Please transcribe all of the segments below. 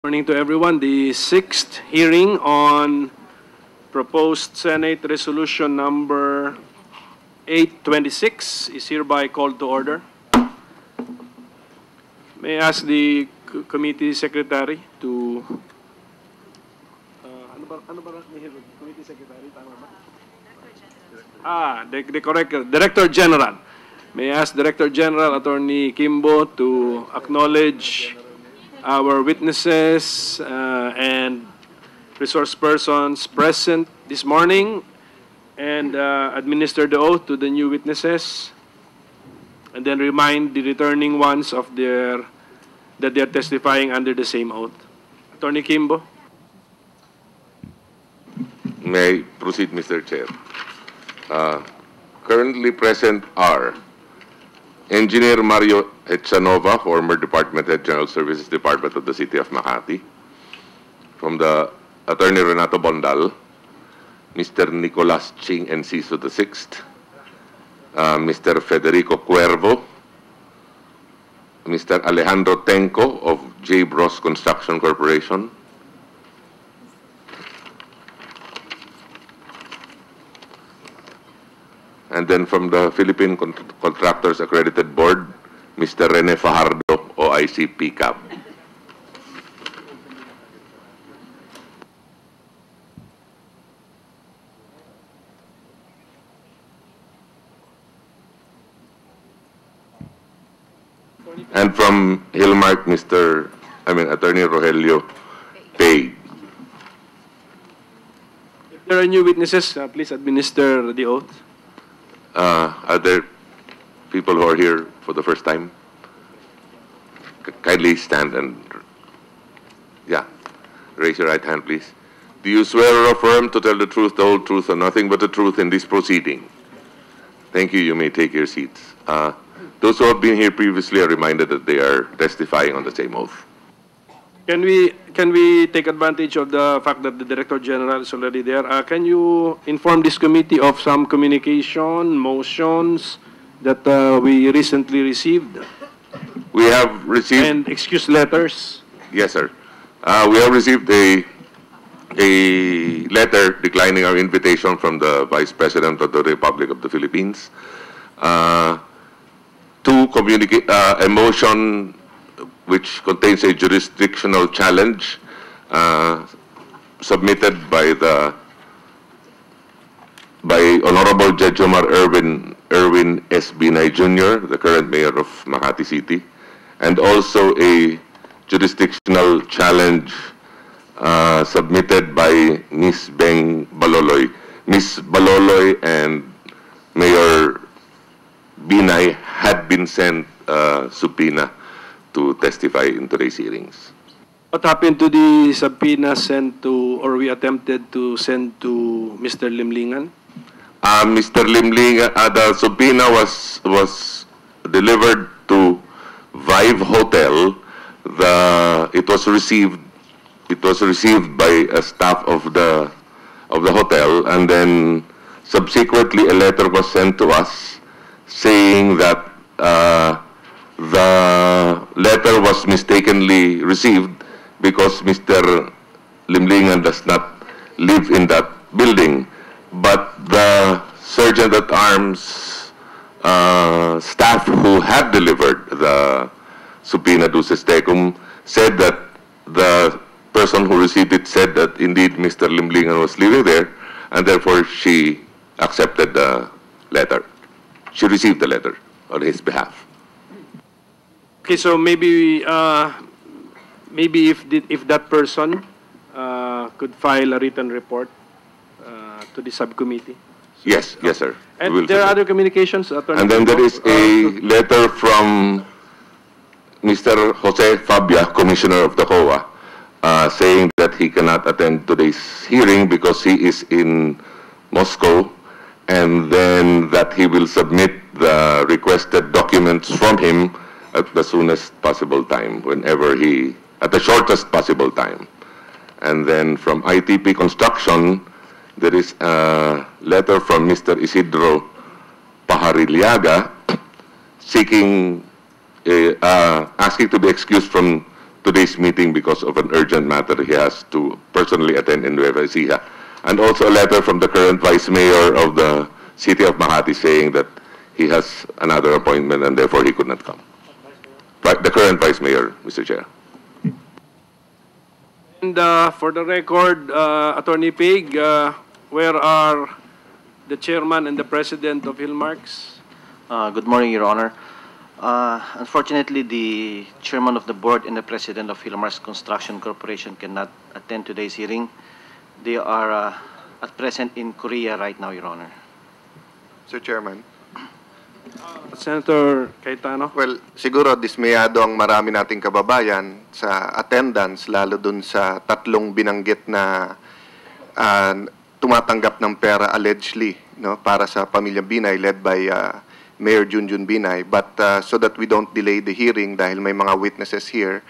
Morning to everyone. The sixth hearing on proposed Senate Resolution number 826 is hereby called to order. May I ask the committee secretary to committee secretary, tama ba? The correct Director General. May I ask Director General Attorney Kimbo to acknowledge our witnesses and resource persons present this morning and administer the oath to the new witnesses, and then remind the returning ones of that they are testifying under the same oath. Attorney Kimbo. May I proceed, Mr. Chair? Currently present are Engineer Mario Echanova, former Department Head, General Services Department of the City of Makati. From the Attorney Renato Bondal, Mr. Nicolas Ching Enciso VI, Mr. Federico Cuervo, Mr. Alejandro Tenco of J. Bros Construction Corporation, and then from the Philippine Contractors Accredited Board, Mr. Rene Fajardo, OIC PCAP. And from Hillmark, Attorney Rogelio Pay. If there are new witnesses, please administer the oath. Are there people who are here for the first time? Kindly stand and, raise your right hand, please. Do you swear or affirm to tell the truth, the whole truth, and nothing but the truth in this proceeding? Thank you. You may take your seats. Those who have been here previously are reminded that they are testifying on the same oath. Can we take advantage of the fact that the Director General is already there? Can you inform this committee of some communication, motions that we recently received? We have received... And excuse letters? Yes, sir. We have received a letter declining our invitation from the Vice President of the Republic of the Philippines to communicate a motion which contains a jurisdictional challenge submitted by Honorable Judge Omar Erwin S. Binay Jr., the current mayor of Makati City, and also a jurisdictional challenge submitted by Ms. Beng Baloloy. Ms. Baloloy and Mayor Binay had been sent subpoena to testify in today's hearings. What happened to the subpoena sent to, or we attempted to send to Mr. Limlingan? Mr. Limlingan, the subpoena was delivered to Vive Hotel. It was received by a staff of the hotel, and then subsequently a letter was sent to us saying that the letter was mistakenly received because Mr. Limlingan does not live in that building. But the Sergeant-at-Arms staff who had delivered the subpoena duces tecum said that the person who received it said that indeed Mr. Limlingan was living there, and therefore she accepted the letter. She received the letter on his behalf. Okay, so maybe if that person could file a written report to the subcommittee. Yes, yes, sir. And there are other communications, Attorney. And then there is a letter from Mr. Jose Fabia, Commissioner of the COA, saying that he cannot attend today's hearing because he is in Moscow, and then that he will submit the requested documents from him at the soonest possible time, at the shortest possible time. And then from ITP Construction, there is a letter from Mr. Isidro Pajariliaga seeking, asking to be excused from today's meeting because of an urgent matter he has to personally attend in Nueva Ecija. And also a letter from the current Vice Mayor of the City of Makati saying that he has another appointment and therefore he could not come. The current Vice Mayor, Mr. Chair. And for the record, Attorney Pig, where are the chairman and the president of Hillmarks? Good morning, Your Honor. Unfortunately, the chairman of the board and the president of Hillmarks Construction Corporation cannot attend today's hearing. They are at present in Korea right now, Your Honor. Mr. Chairman. Senator Cayetano? Well, siguro dismayado ang marami nating kababayan sa attendance, lalo dun sa tatlong binanggit na tumatanggap ng pera allegedly, no, para sa Pamilya Binay led by Mayor Junjun Binay. But so that we don't delay the hearing dahil may mga witnesses here,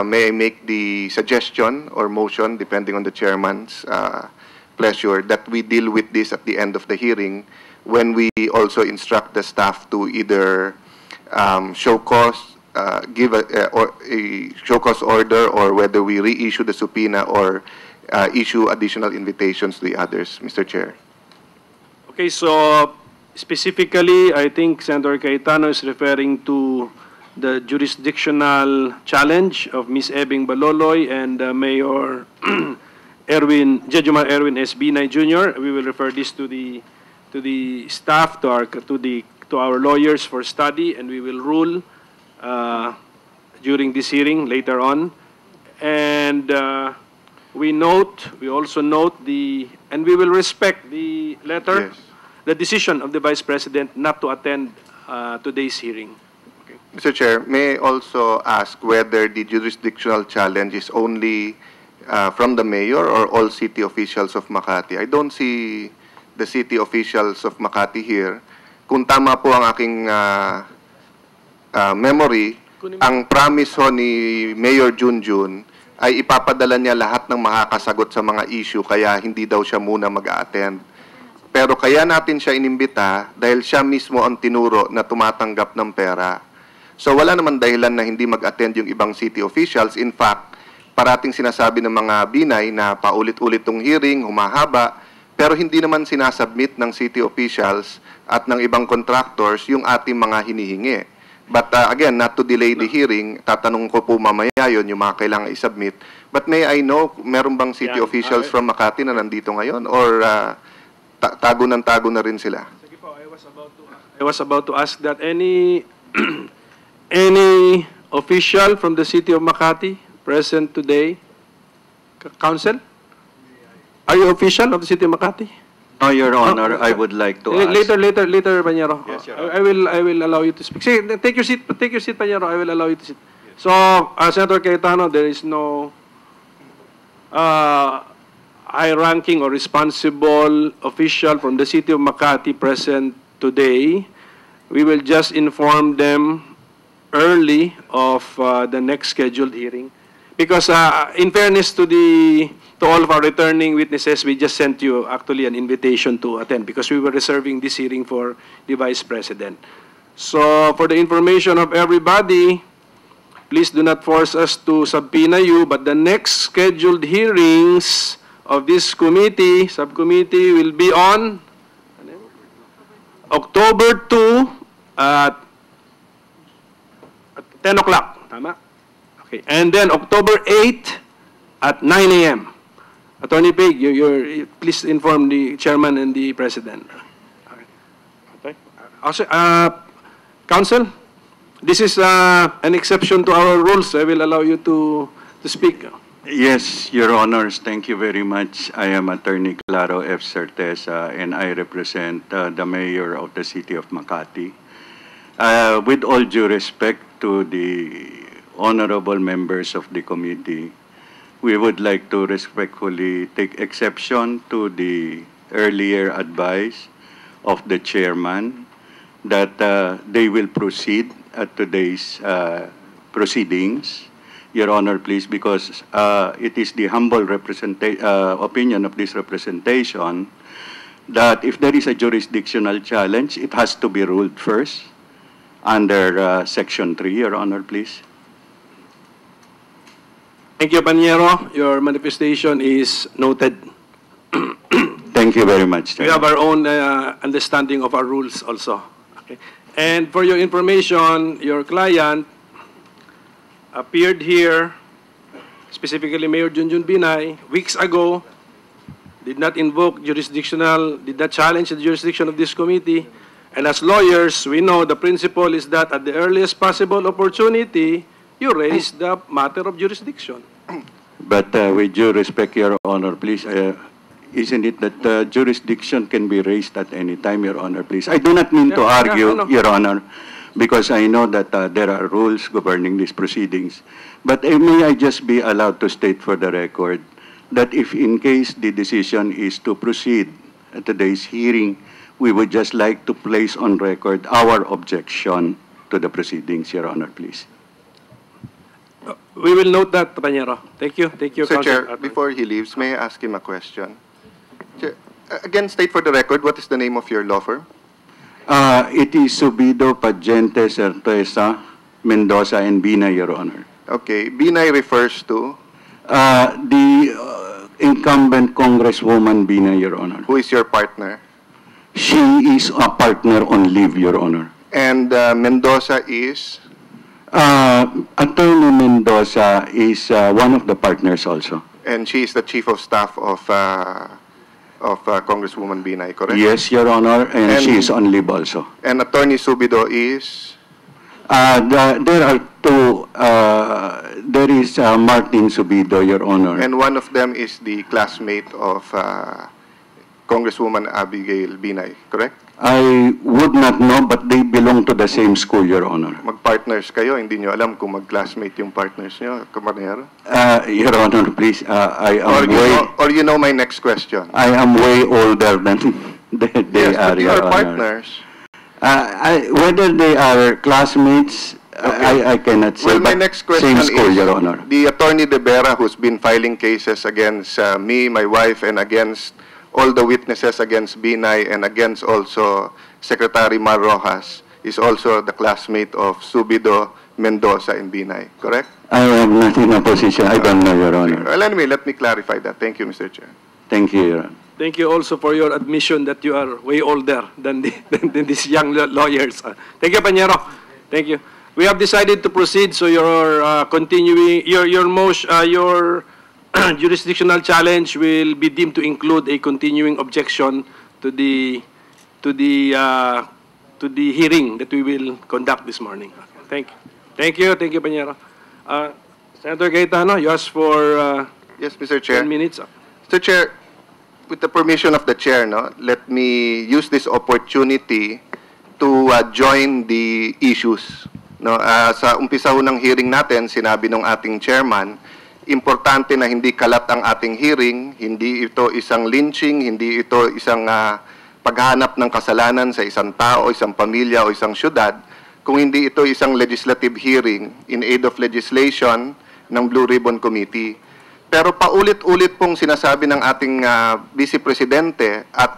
may I make the suggestion or motion, depending on the chairman's pleasure, that we deal with this at the end of the hearing when we also instruct the staff to either show cause, give a show cause order, or whether we reissue the subpoena or issue additional invitations to the others, Mr. Chair. Okay, so specifically, I think Senator Cayetano is referring to the jurisdictional challenge of Ms. Ebing Baloloy and Mayor Jejomar Erwin S. Binay Jr. We will refer this to the staff, to our lawyers for study, and we will rule during this hearing later on. And we also note and we will respect the letter, Yes. the decision of the Vice President not to attend today's hearing. Okay. Mr. Chair, may I also ask whether the jurisdictional challenge is only from the mayor or all city officials of Makati? I don't see the city officials of Makati here. Kung tama po ang aking memory, ang promise ho ni Mayor Junjun ay ipapadala niya lahat ng makakasagot sa mga issue, kaya hindi daw siya muna mag-a-attend. Pero kaya natin siya inimbita dahil siya mismo ang tinuro na tumatanggap ng pera. So wala naman dahilan na hindi mag-attend yung ibang city officials. In fact, parating sinasabi ng mga Binay na paulit-ulit tong hearing, humahaba, pero hindi naman sinasubmit ng city officials at ng ibang contractors yung ating mga hinihingi. But again, not to delay the hearing, tatanong ko po mamaya yun, yung mga kailangan i-submit. But may I know, meron bang city officials from Makati na nandito ngayon? Or tago na rin sila? Sige po, I was about to ask that any any official from the city of Makati present today? Council? Are you official of the city of Makati? No, Your Honor, I would like to ask. Later, Panyero. Yes, Your I will allow you to speak. Sige, take your seat, Panyero. I will allow you to sit. So, Senator Cayetano, there is no high-ranking or responsible official from the city of Makati present today. We will just inform them early of the next scheduled hearing. Because in fairness to all of our returning witnesses, we just sent you actually an invitation to attend because we were reserving this hearing for the Vice President. So for the information of everybody, please do not force us to subpoena you, but the next scheduled hearings of this subcommittee will be on October 2 at 10 o'clock. Tama? Okay. And then October 8 at 9 a.m. Attorney Pig, please inform the chairman and the president. Okay. Also, Council, this is an exception to our rules. I will allow you to speak. Yes, Your Honors, thank you very much. I am Attorney Claro F. Certeza, and I represent the Mayor of the City of Makati. With all due respect to the honorable members of the committee, we would like to respectfully take exception to the earlier advice of the chairman that they will proceed at today's proceedings. Your Honor, please, because it is the humble opinion of this representation that if there is a jurisdictional challenge, it has to be ruled first under Section 3. Your Honor, please. Thank you, Panyero. Your manifestation is noted. Thank you very much, We Chair. have our own understanding of our rules also. Okay. And for your information, your client appeared here, specifically Mayor Junjun Binay, weeks ago, did not invoke jurisdictional, did not challenge the jurisdiction of this committee. And as lawyers, we know the principle is that at the earliest possible opportunity, you raise the matter of jurisdiction. But with due respect, Your Honor, please, isn't it that jurisdiction can be raised at any time, Your Honor, please? I do not mean to Yeah, argue, I know. Your Honor, because I know that there are rules governing these proceedings. But may I just be allowed to state for the record that if in case the decision is to proceed at today's hearing, we would just like to place on record our objection to the proceedings, Your Honor, please. We will note that, Panyero. Thank you. Thank you, Sir Counsel Chair, Arthur. before he leaves, may I ask him a question? Chair, again, state for the record, what is the name of your law firm? It is Subido, Pagente, Certeza, Mendoza, and Bina, Your Honor. Okay, Binay refers to The incumbent Congresswoman Bina, Your Honor. who is your partner. She is a partner on leave, Your Honor. And Mendoza is, Attorney Mendoza is one of the partners also. and she is the chief of staff of Congresswoman Binay, correct? Yes, Your Honor, and And- she is on leave also. And Attorney Subido is, There are two. There is Martin Subido, Your Honor. and one of them is the classmate of Congresswoman Abigail Binay, correct? I would not know, but they belong to the same school, Your Honor. Mag-partners kayo, hindi nyo alam kung mag-classmate yung partners nyo, Camarero? Your Honor, please, Or you know my next question. I am way older than they Yes, are, but you Your are Honor. partners. Whether they are classmates, I cannot say. Well, my but next question same school, is, Your Honor. the Attorney De Vera who's been filing cases against me, my wife, and against all the witnesses against Binay and against also Secretary Mar Rojas is also the classmate of Subido, Mendoza, and Binay, correct? I am not in a position. I don't know, Your Honor. Well, anyway, let me clarify that. Thank you, Mr. Chair. Thank you, Your Honor. Thank you also for your admission that you are way older than, than these young lawyers. Thank you, Panyero. Thank you. We have decided to proceed, so your continuing your jurisdictional challenge will be deemed to include a continuing objection to the hearing that we will conduct this morning. Thank you. Thank you. Thank you, Panyero. Senator Cayetano, you asked for Yes, Mr. Chair. 10 minutes. Mr. Chair, with the permission of the Chair, let me use this opportunity to join the issues. Sa umpisa ho ng hearing natin, sinabi ng ating chairman, importante na hindi kalat ang ating hearing, hindi ito isang lynching, hindi ito isang paghahanap ng kasalanan sa isang tao, isang pamilya o isang syudad, kung hindi ito isang legislative hearing in aid of legislation ng Blue Ribbon Committee. Pero paulit-ulit pong sinasabi ng ating Vice Presidente at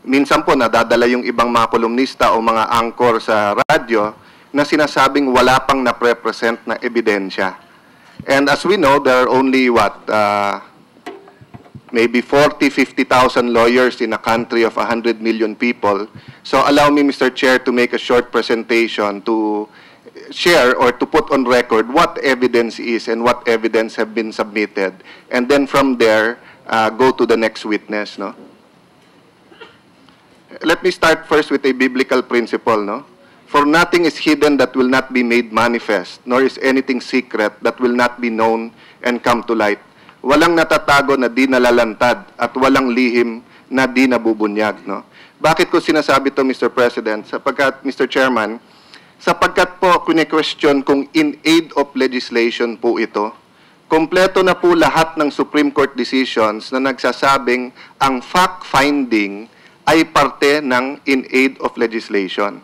minsan po nadadala yung ibang mga kolumnista o mga anchor sa radyo na sinasabing wala pang na-represent na ebidensya. And as we know, there are only maybe 40, 50,000 lawyers in a country of 100 million people. So allow me, Mr. Chair, to make a short presentation to share or to put on record what evidence is and what evidence have been submitted. And then from there, go to the next witness. Let me start first with a biblical principle. For nothing is hidden that will not be made manifest, nor is anything secret that will not be known and come to light. Walang natatago na di nalalantad at walang lihim na di nabubunyag. Bakit ko sinasabi to, Mr. President? Sapagkat, Mr. Chairman, sapagkat po kune-question kung in aid of legislation po ito, kompleto na po lahat ng Supreme Court decisions na nagsasabing ang fact-finding ay parte ng in aid of legislation.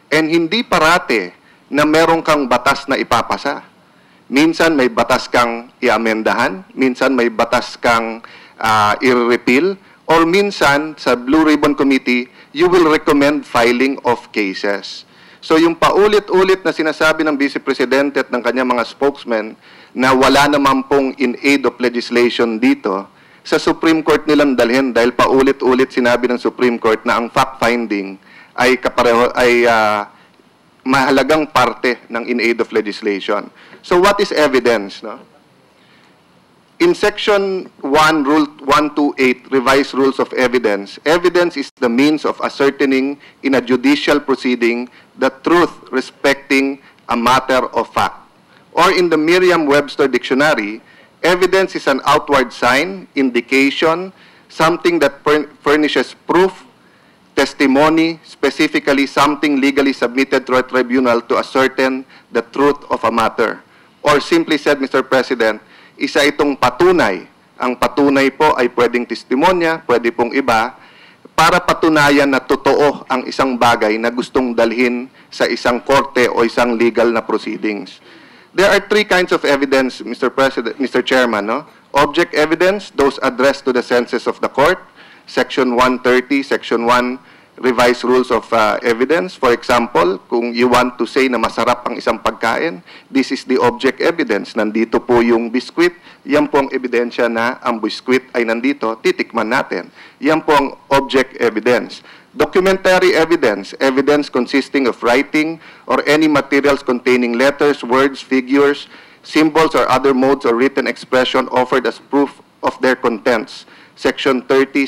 And hindi parate na meron kang batas na ipapasa. Minsan may batas kang i-amendahan, minsan may batas kang i-repeal, or minsan sa Blue Ribbon Committee, you will recommend filing of cases. So yung paulit-ulit na sinasabi ng Vice Presidente at ng kanyang mga spokesmen na wala naman pong in aid of legislation dito, sa Supreme Court nilang dalhin dahil paulit-ulit sinabi ng Supreme Court na ang fact-finding ay mahalagang parte ng in aid of legislation. So what is evidence? No? In Section 1, Rule 128, Revised Rules of Evidence, evidence is the means of ascertaining in a judicial proceeding the truth respecting a matter of fact. Or in the Merriam-Webster Dictionary, evidence is an outward sign, indication, something that furnishes proof, testimony, specifically something legally submitted to a tribunal to ascertain the truth of a matter. Or simply said, Mr. President, isa itong patunay. Ang patunay po ay pwedeng testimonya, pwede pong iba, para patunayan na totoo ang isang bagay na gustong dalhin sa isang korte o isang legal na proceedings. There are three kinds of evidence, Mr. President, Mr. Chairman. No? Object evidence, those addressed to the senses of the court, Section 130, Section 1, Revised Rules of Evidence. For example, kung you want to say na masarap ang isang pagkain, this is the object evidence. Nandito po yung biskwit, yan po ang ebidensya na ang biskwit ay nandito, titikman natin. Yan po ang object evidence. Documentary evidence, evidence consisting of writing or any materials containing letters, words, figures, symbols, or other modes of written expression offered as proof of their contents. Section 30,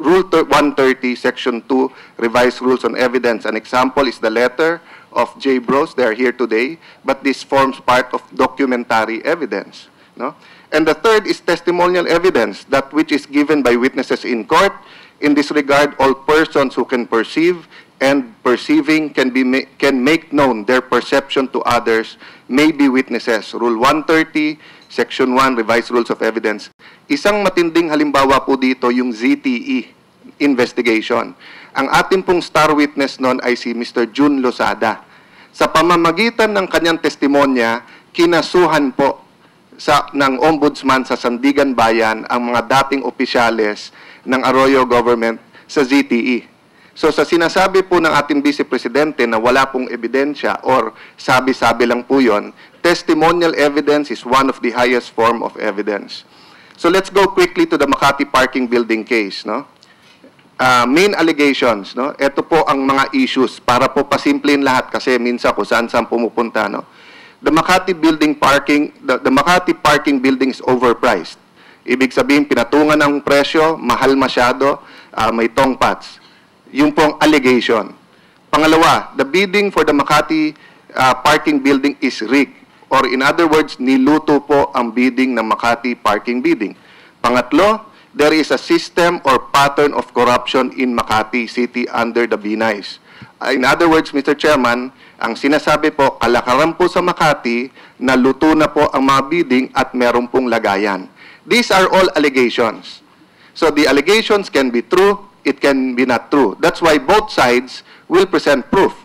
Rule 130, Section 2, Revised Rules on Evidence. An example is the letter of J. Bros. They are here today, but this forms part of documentary evidence. No? And the third is testimonial evidence, that which is given by witnesses in court. In this regard, all persons who can perceive and perceiving can make known their perception to others may be witnesses. Rule 130, Section 1, Revised Rules of Evidence. Isang matinding halimbawa po dito yung ZTE investigation. Ang ating pong star witness noon ay si Mr. Jun Losada. Sa pamamagitan ng kanyang testimonya, kinasuhan po ng Ombudsman sa Sandigan Bayan ang mga dating opisyales ng Arroyo government sa ZTE. So sa sinasabi po ng ating Vice Presidente na wala pong ebidensya or sabi-sabi lang po yun, testimonial evidence is one of the highest form of evidence. So let's go quickly to the Makati parking building case. No? Main allegations, no? Ito po ang mga issues para po pasimplin lahat kasi minsan kung saan-saan pumupunta. No? The Makati parking building is overpriced. Ibig sabihin, pinatungan ng presyo, mahal masyado, may tongpats. Yung pong allegation. Pangalawa, the bidding for the Makati parking building is rigged. Or in other words, niluto po ang bidding ng Makati parking bidding. Pangatlo, there is a system or pattern of corruption in Makati City under the Binais. In other words, Mr. Chairman, ang sinasabi po, kalakaran po sa Makati na luto na po ang mga bidding at meron pong lagayan. These are all allegations. So the allegations can be true, it can be not true. That's why both sides will present proof.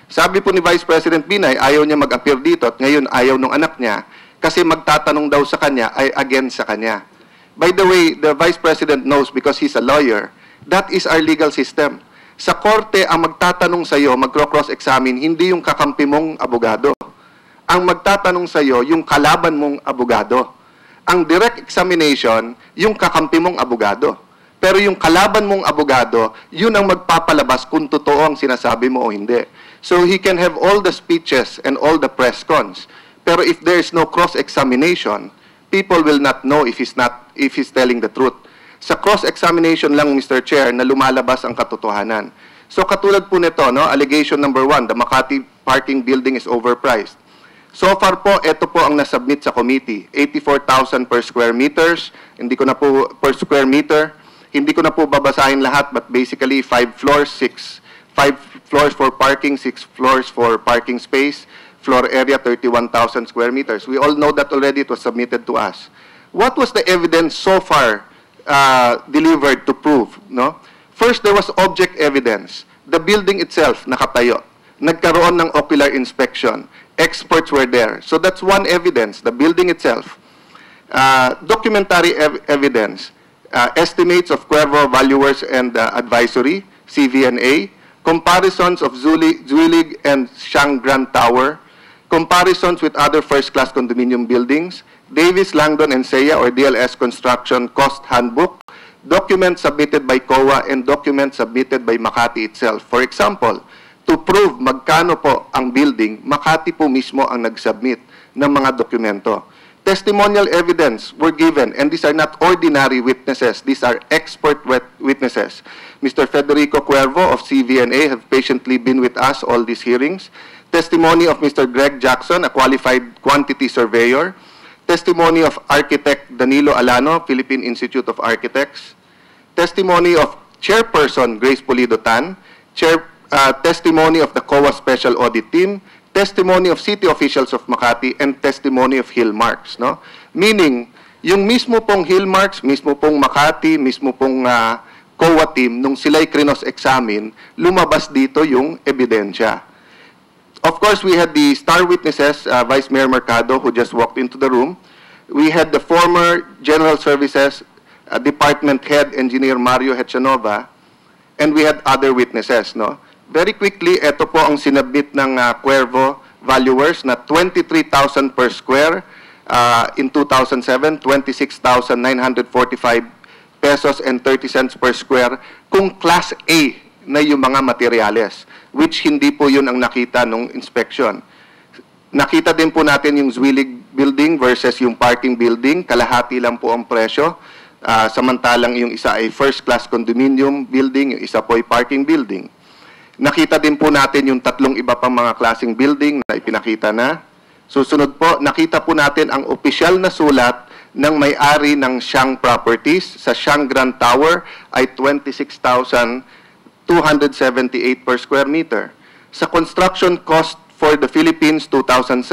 Sabi po ni Vice President Binay, ayaw niya mag-appear dito at ngayon ayaw ng anak niya kasi magtatanong daw sa kanya ay against sa kanya. By the way, the Vice President knows because he's a lawyer, that is our legal system. Sa korte, ang magtatanong sa iyo, magkro-cross-examine, hindi yung kakampi mong abogado. Ang magtatanong sa iyo, yung kalaban mong abogado. Ang direct examination, yung kakampi mong abogado. Pero yung kalaban mong abogado, yun ang magpapalabas kung totoo ang sinasabi mo o hindi. So he can have all the speeches and all the press cons. Pero if there is no cross-examination, people will not know if he's telling the truth. Sa cross-examination lang, Mr. Chair, na lumalabas ang katotohanan. So katulad po nito, no, allegation number 1, the Makati parking building is overpriced. So far po, ito po ang nasubmit sa committee. 84,000 per square meters. Hindi ko na po per square meter. Hindi ko na po babasahin lahat, but basically 5 floors, 5 floors for parking, 6 floors for parking space. Floor area 31,000 square meters. We all know that already. It was submitted to us. What was the evidence so far delivered to prove? No? First, there was object evidence. The building itself nakatayo. Nagkaroon ng ocular inspection. Experts were there. So that's one evidence, the building itself. Documentary evidence, estimates of Cuervo Valuers and Advisory, CVNA, comparisons of Zuelig and Shang Grand Tower, comparisons with other first-class condominium buildings, Davis, Langdon, and Seya or DLS Construction Cost Handbook, documents submitted by COA, and documents submitted by Makati itself. For example, to prove magkano po ang building, Makati po mismo ang nag-submit ng mga dokumento. Testimonial evidence were given, and these are not ordinary witnesses. These are expert witnesses. Mr. Federico Cuervo of CVNA have patiently been with us all these hearings. Testimony of Mr. Greg Jackson, a qualified quantity surveyor. Testimony of Architect Danilo Alano, Philippine Institute of Architects. Testimony of Chairperson Grace Pulido Tan. Testimony of the COA Special Audit Team. Testimony of city officials of Makati, and testimony of Hillmarks, no? Meaning, yung mismo pong Hillmarks, mismo pong Makati, mismo pong COA team, nung sila'y krinos-examine, lumabas dito yung ebidensya. Of course, we had the star witnesses, Vice Mayor Mercado, who just walked into the room. We had the former General Services Department Head, Engineer Mario Hechanova, and we had other witnesses, no? Very quickly, ito po ang sinabit ng Cuervo valuers na 23,000 per square in 2007, 26,945 pesos and 30 cents per square kung Class A na yung mga materyales, which hindi po yun ang nakita nung inspection. Nakita din po natin yung Zuelig building versus yung parking building, kalahati lang po ang presyo, samantalang yung isa ay first-class condominium building, yung isa po ay parking building. Nakita din po natin yung tatlong iba pang mga klaseng building na ipinakita na. Susunod po, nakita po natin ang opisyal na sulat ng may-ari ng Shang Properties sa Shang Grand Tower ay 26,278 per square meter. Sa construction cost for the Philippines 2007,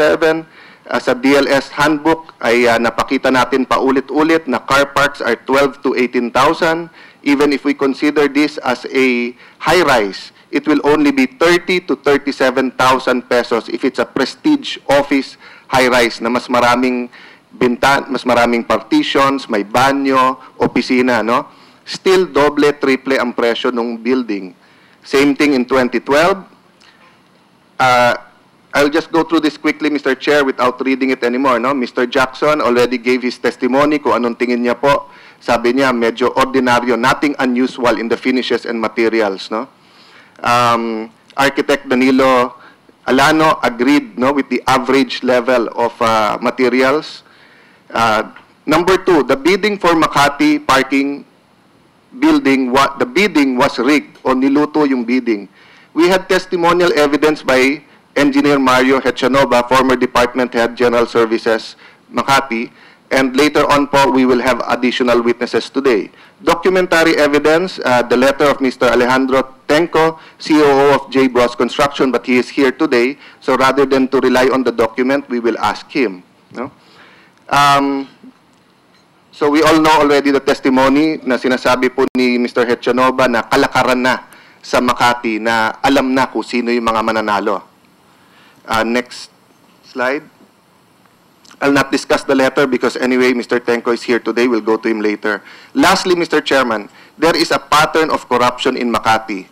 sa DLS handbook ay napakita natin paulit-ulit na car parks are 12 to 18,000. Even if we consider this as a high-rise, it will only be 30 to 37,000 pesos if it's a prestige office high-rise na mas maraming mas maraming partitions, may banyo, opisina, no? Still doble, triple ang presyo ng building. Same thing in 2012. I'll just go through this quickly, Mr. Chair, without reading it anymore, no? Mr. Jackson already gave his testimony kung anong tingin niya po. Sabi niya, medyo ordinaryo, nothing unusual in the finishes and materials, no? Architect Danilo Alano agreed, no, with the average level of materials. Number two, the bidding for Makati parking building, the bidding was rigged o niluto yung bidding. We had testimonial evidence by Engineer Mario Hechanova, former Department Head, General Services, Makati, and later on po, we will have additional witnesses today. Documentary evidence, the letter of Mr. Alejandro Tenco, COO of J. Bros Construction, but he is here today, so rather than to rely on the document, we will ask him. No? So we all know already the testimony na sinasabi po ni Mr. Hechanova na kalakaran na sa Makati na alam na kung sino yung mga mananalo. Next slide. I'll not discuss the letter because anyway, Mr. Tenco is here today. We'll go to him later. Lastly, Mr. Chairman, there is a pattern of corruption in Makati.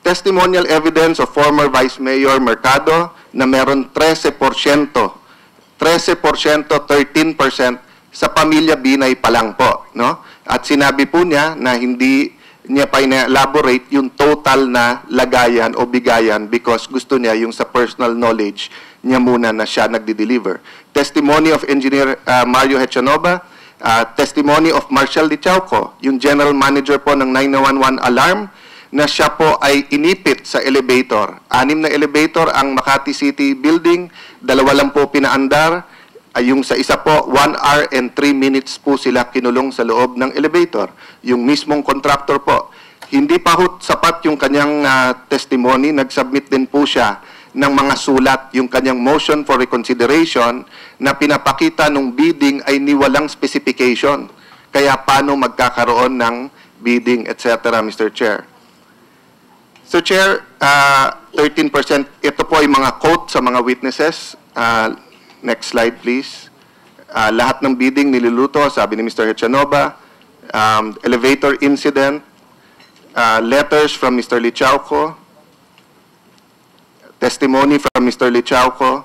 Testimonial evidence of former Vice Mayor Mercado na meron 13%, 13%, sa pamilya Binay pa lang po, no? At sinabi po niya na hindi niya pa ina-elaborate yung total na lagayan o bigayan because gusto niya yung sa personal knowledge niya muna na siya nagdi-deliver. Testimony of Engineer Mario Hechanova, testimony of Marshal Dichauco, yung General Manager po ng 911 alarm, na siya po ay inipit sa elevator. 6 na elevator ang Makati City Building, 2 lang po pinaandar, yung sa isa po, 1 hour and 3 minutes po sila kinulong sa loob ng elevator. Yung mismong contractor po. Hindi pa sapat yung kanyang testimony, nag-submit din po siya ng mga sulat, yung kanyang motion for reconsideration na pinapakita nung bidding ay niwalang specification. Kaya paano magkakaroon ng bidding, etc., Mr. Chair. So, Chair, 13%, ito po ay mga quote sa mga witnesses. Next slide, please. Lahat ng bidding niluluto, sabi ni Mr. Hechanova. Elevator incident. letters from Mr. Lichauco, testimony from Mr. Lichauco.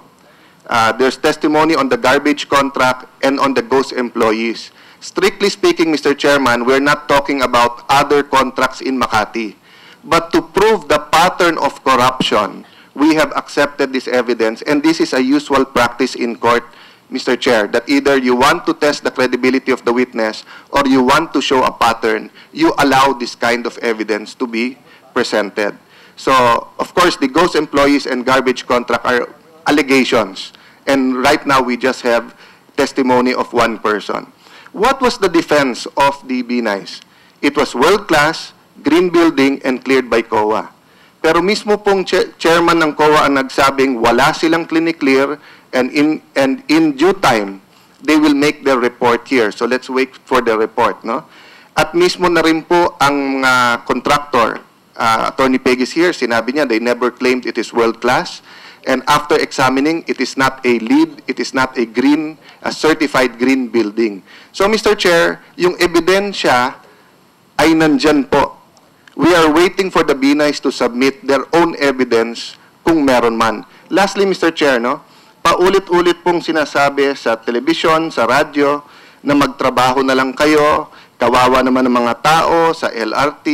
There's testimony on the garbage contract and on the ghost employees. Strictly speaking, Mr. Chairman, we're not talking about other contracts in Makati. But to prove the pattern of corruption, we have accepted this evidence, and this is a usual practice in court, Mr. Chair, that either you want to test the credibility of the witness or you want to show a pattern, you allow this kind of evidence to be presented. So, of course, the ghost employees and garbage contract are allegations. And right now, we just have testimony of one person. What was the defense of the BNICE? It was world-class, green building, and cleared by COA. Pero mismo pong chairman ng COA ang nagsabing wala silang clinic-clear and in due time, they will make their report here. So let's wait for the report, no? At mismo na rin po ang contractor, Attorney Peg is here, sinabi niya, they never claimed it is world-class. And after examining, it is not a LEED, it is not a certified green building. So, Mr. Chair, yung ebidensya ay nandyan po. We are waiting for the BNICE to submit their own evidence kung meron man. Lastly, Mr. Chair, no, paulit-ulit pong sinasabi sa television, sa radyo, na magtrabaho na lang kayo, kawawa naman ng mga tao sa LRT,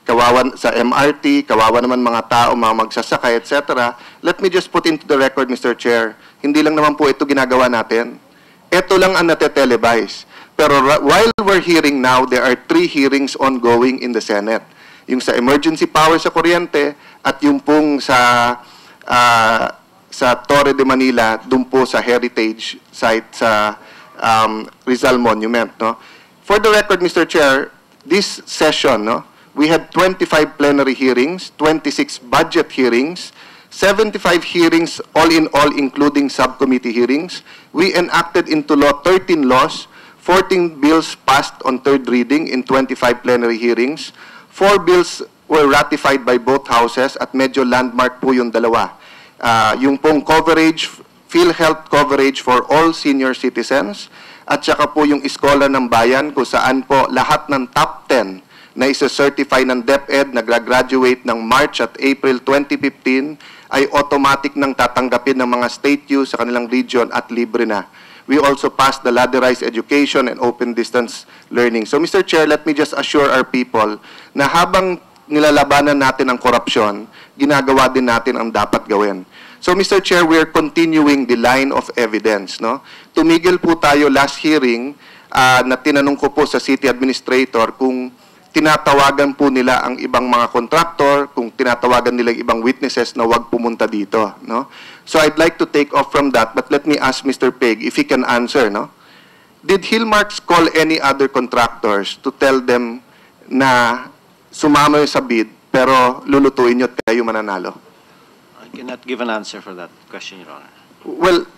kawawa sa MRT, kawawa naman mga tao, mga magsasakay, etc. Let me just put into the record, Mr. Chair, hindi lang naman po ito ginagawa natin. Ito lang ang nate-televise. Pero while we're hearing now, there are 3 hearings ongoing in the Senate. Yung sa emergency power sa kuryente at yung pong sa Torre de Manila, dun po sa heritage site sa Rizal Monument. No? For the record, Mr. Chair, this session, no, we had 25 plenary hearings, 26 budget hearings, 75 hearings, all in all, including subcommittee hearings. We enacted into law 13 laws, 14 bills passed on third reading in 25 plenary hearings. 4 bills were ratified by both houses at medyo landmark po yung dalawa. Yung pong coverage, PhilHealth coverage for all senior citizens, at saka po yung Iskola ng Bayan kung saan po lahat ng top 10 na isa-certify ng DepEd na graduate ng March at April 2015 ay automatic nang tatanggapin ng mga state use sa kanilang region at libre na. We also passed the ladderized education and open distance learning. So Mr. Chair, let me just assure our people na habang nilalabanan natin ang korupsyon, ginagawa din natin ang dapat gawin. So Mr. Chair, we are continuing the line of evidence. No? Tumigil po tayo last hearing na tinanong ko po sa city administrator kung tinatawagan po nila ang ibang mga contractor, kung tinatawagan nila ibang witnesses na wag pumunta dito, no? So I'd like to take off from that, but let me ask Mr. Peg if he can answer, no? Did Hillmarks call any other contractors to tell them na sumama sa bid pero lulutuin nyo at kayo mananalo? I cannot give an answer for that question, Your Honor. Well,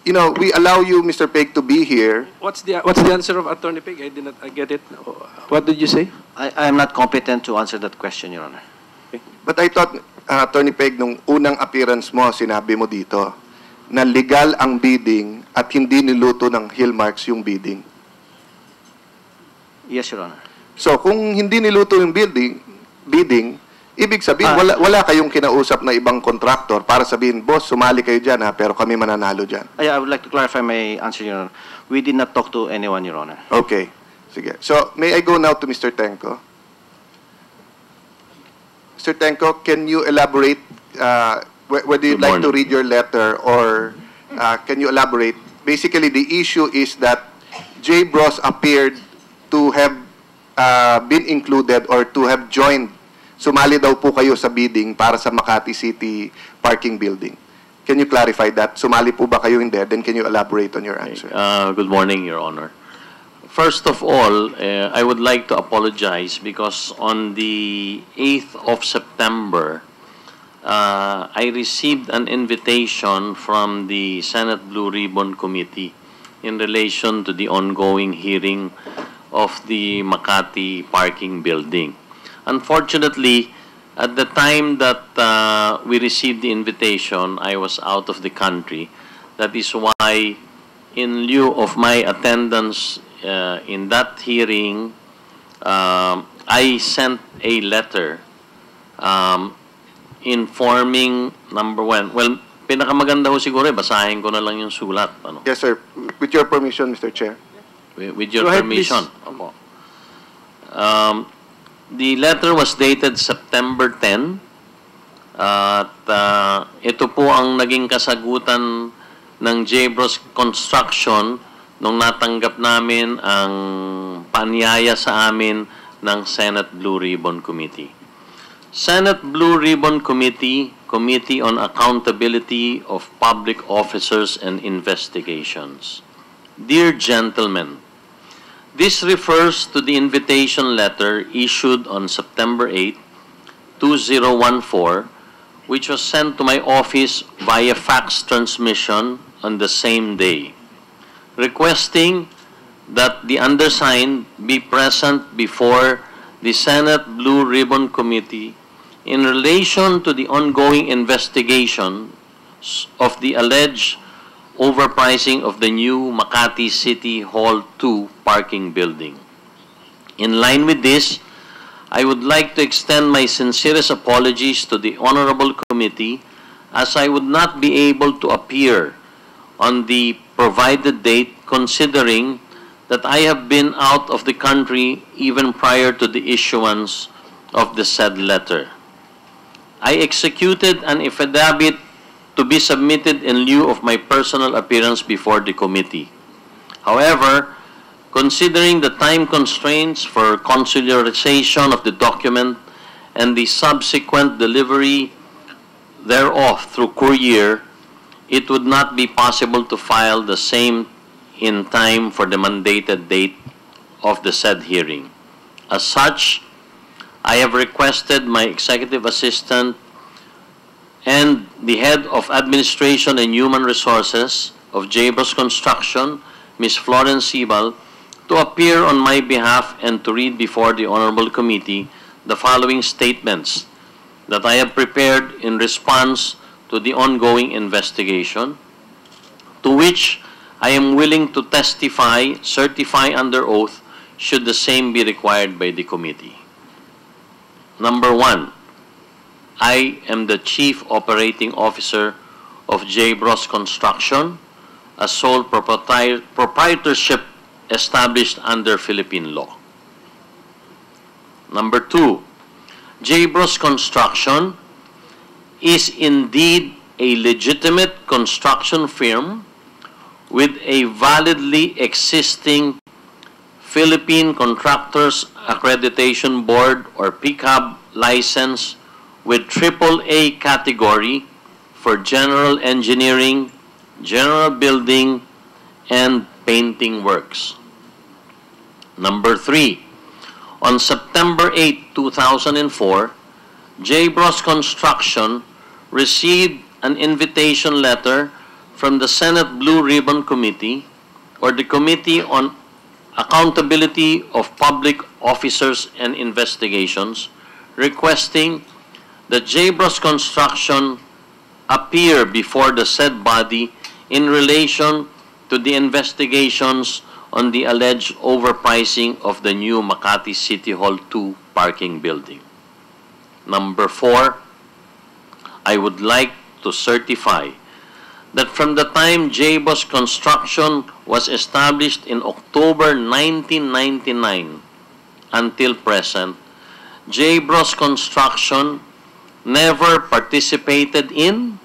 you know, we allow you, Mr. Peg, to be here. What's the answer of Attorney Peg? I did not get it. What did you say? I am not competent to answer that question, Your Honor. But I thought, Attorney Peg, nung unang appearance mo, sinabi mo dito na legal ang bidding at hindi niluto ng Hillmarks yung bidding. Yes, Your Honor. So, kung hindi niluto yung bidding, ibig sabihin, wala kayong kinausap na ibang contractor para sabihin, boss, sumali kayo dyan, ha, pero kami mananalo dyan. I would like to clarify my answer, Your Honor. We did not talk to anyone, Your Honor. Okay. Sige. So, may I go now to Mr. Tenko? Mr. Tenko, can you elaborate, whether you'd like to read your letter or can you elaborate? Basically, the issue is that J. Bros appeared to have been included or to have joined. Sumali daw po kayo sa bidding para sa Makati City parking building. Can you clarify that? Sumali po ba kayo in there? Then can you elaborate on your answer? Good morning, Your Honor. First of all, I would like to apologize because on the 8th of September, I received an invitation from the Senate Blue Ribbon Committee in relation to the ongoing hearing of the Makati parking building. Unfortunately, at the time that we received the invitation, I was out of the country. That is why, in lieu of my attendance in that hearing, I sent a letter informing, number one, well, pinakamaganda ho siguro, basahin ko na lang yung sulat. Ano? Yes, sir. With your permission, Mr. Chair. With your Go ahead, permission. Opo. The letter was dated September 10. At ito po ang naging kasagutan ng J-Bros Construction nung natanggap namin ang paanyaya sa amin ng Senate Blue Ribbon Committee. Senate Blue Ribbon Committee, Committee on Accountability of Public Officers and Investigations. Dear gentlemen, this refers to the invitation letter issued on September 8, 2014, which was sent to my office via fax transmission on the same day, requesting that the undersigned be present before the Senate Blue Ribbon Committee in relation to the ongoing investigation of the alleged overpricing of the new Makati City Hall 2 parking building. In line with this, I would like to extend my sincerest apologies to the Honorable Committee as I would not be able to appear on the provided date considering that I have been out of the country even prior to the issuance of the said letter. I executed an affidavit to be submitted in lieu of my personal appearance before the committee. However, considering the time constraints for consolidarization of the document and the subsequent delivery thereof through courier, it would not be possible to file the same in time for the mandated date of the said hearing. As such, I have requested my executive assistant and the head of administration and human resources of J-Bros Construction, Ms. Florence Sibal, to appear on my behalf and to read before the Honorable Committee the following statements that I have prepared in response to the ongoing investigation, to which I am willing to certify under oath, should the same be required by the committee. Number one, I am the Chief Operating Officer of J-Bros Construction, a sole proprietorship established under Philippine law. Number two, J-Bros Construction is indeed a legitimate construction firm with a validly existing Philippine Contractors Accreditation Board or PCAB license with AAA category for general engineering, general building, and painting works. Number three, on September 8, 2004, J-Bros Construction received an invitation letter from the Senate Blue Ribbon Committee or the Committee on Accountability of Public Officers and Investigations requesting that J-Bros Construction appear before the said body in relation to the investigations on the alleged overpricing of the new Makati City Hall 2 parking building. Number four, I would like to certify that from the time J-Bros Construction was established in October 1999 until present, J-Bros Construction never participated in,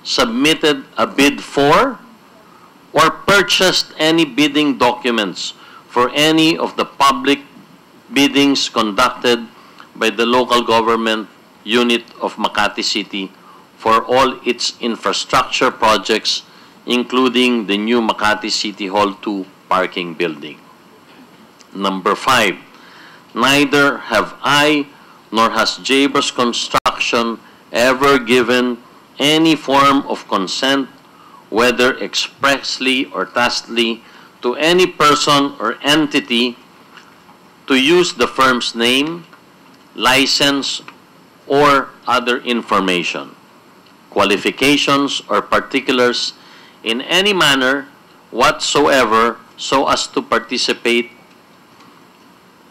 submitted a bid for, or purchased any bidding documents for any of the public biddings conducted by the local government unit of Makati City for all its infrastructure projects, including the new Makati City Hall 2 parking building. Number five, neither have I nor has J-Bros Construction ever given any form of consent, whether expressly or tacitly, to any person or entity to use the firm's name, license, or other information, qualifications, or particulars in any manner whatsoever so as to participate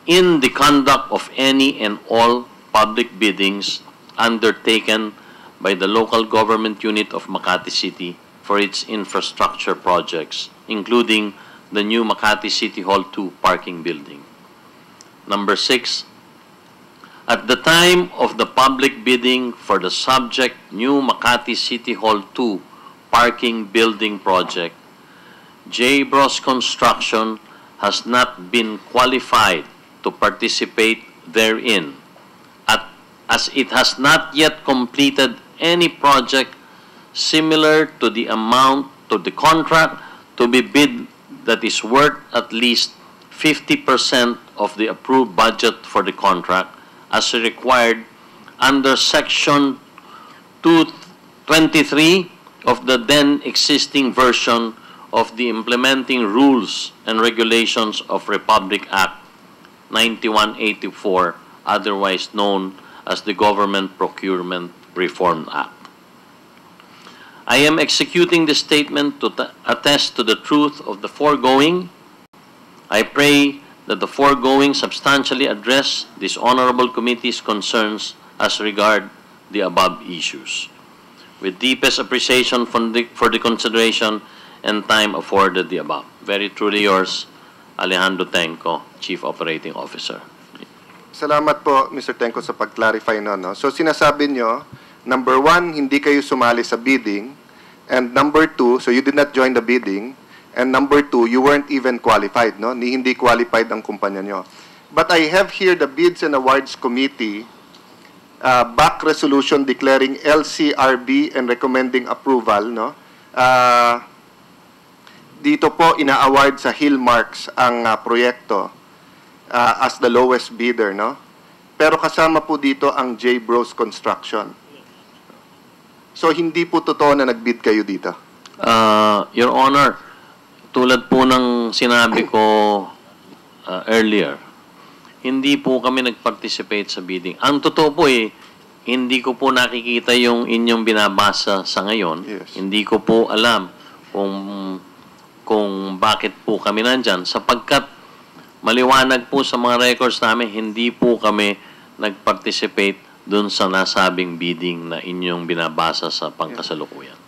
in the conduct of any and all public biddings undertaken by the local government unit of Makati City for its infrastructure projects, including the new Makati City Hall 2 parking building. Number 6, at the time of the public bidding for the subject new Makati City Hall 2 parking building project, J. Bros Construction has not been qualified to participate therein, as it has not yet completed any project similar to the amount to the contract to be bid that is worth at least 50% of the approved budget for the contract as required under Section 223 of the then existing version of the Implementing Rules and Regulations of Republic Act 9184, otherwise known as the Government Procurement Reform Act. I am executing this statement to attest to the truth of the foregoing. I pray that the foregoing substantially address this honorable committee's concerns as regard the above issues. With deepest appreciation for the consideration and time afforded the above. Very truly yours, Alejandro Tenco, Chief Operating Officer. Salamat po, Mr. Tenco, sa pag-clarify no. So sinasabi nyo, number 1, hindi kayo sumali sa bidding. And number 2, so you did not join the bidding. And number 2, you weren't even qualified, no? Hindi qualified ang kumpanya nyo. But I have here the Bids and Awards Committee back resolution declaring LCRB and recommending approval, no? Dito po ina-award sa Hillmarks ang proyekto as the lowest bidder, no? Pero kasama po dito ang J. Bros Construction. So hindi po totoo na nag-bid kayo dito? Your Honor, tulad po ng sinabi ko earlier, hindi po kami nag-participate sa bidding. Ang totoo po hindi ko po nakikita yung inyong binabasa sa ngayon. Yes. Hindi ko po alam kung bakit po kami nandyan. Sapagkat maliwanag po sa mga records namin, hindi po kami nag-participate dun sa nasabing bidding na inyong binabasa sa pangkasalukuyan.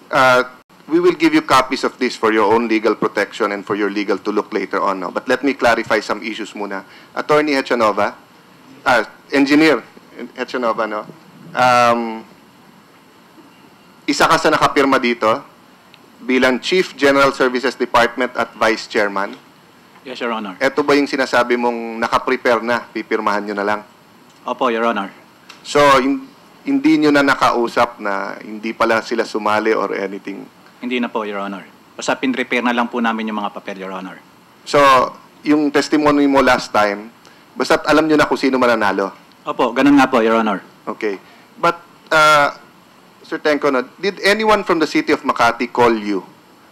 We will give you copies of this for your own legal protection and for your legal to look later on. No? But let me clarify some issues muna. Attorney Hechanova, Engineer Hechanova, no? Isa ka sa nakapirma dito bilang Chief General Services Department at Vice Chairman. Yes, Your Honor. Ito ba yung sinasabi mong nakaprepare na, pipirmahan nyo na lang? Opo, Your Honor. So, hindi nyo na nakausap na hindi pala sila sumali or anything? Hindi na po, Your Honor. Basta pin-prepare na lang po namin yung mga papel, Your Honor. So, yung testimony mo last time, basta't alam nyo na kung sino mananalo? Opo, ganun nga po, Your Honor. Okay. But, Sir Tenco, did anyone from the City of Makati call you,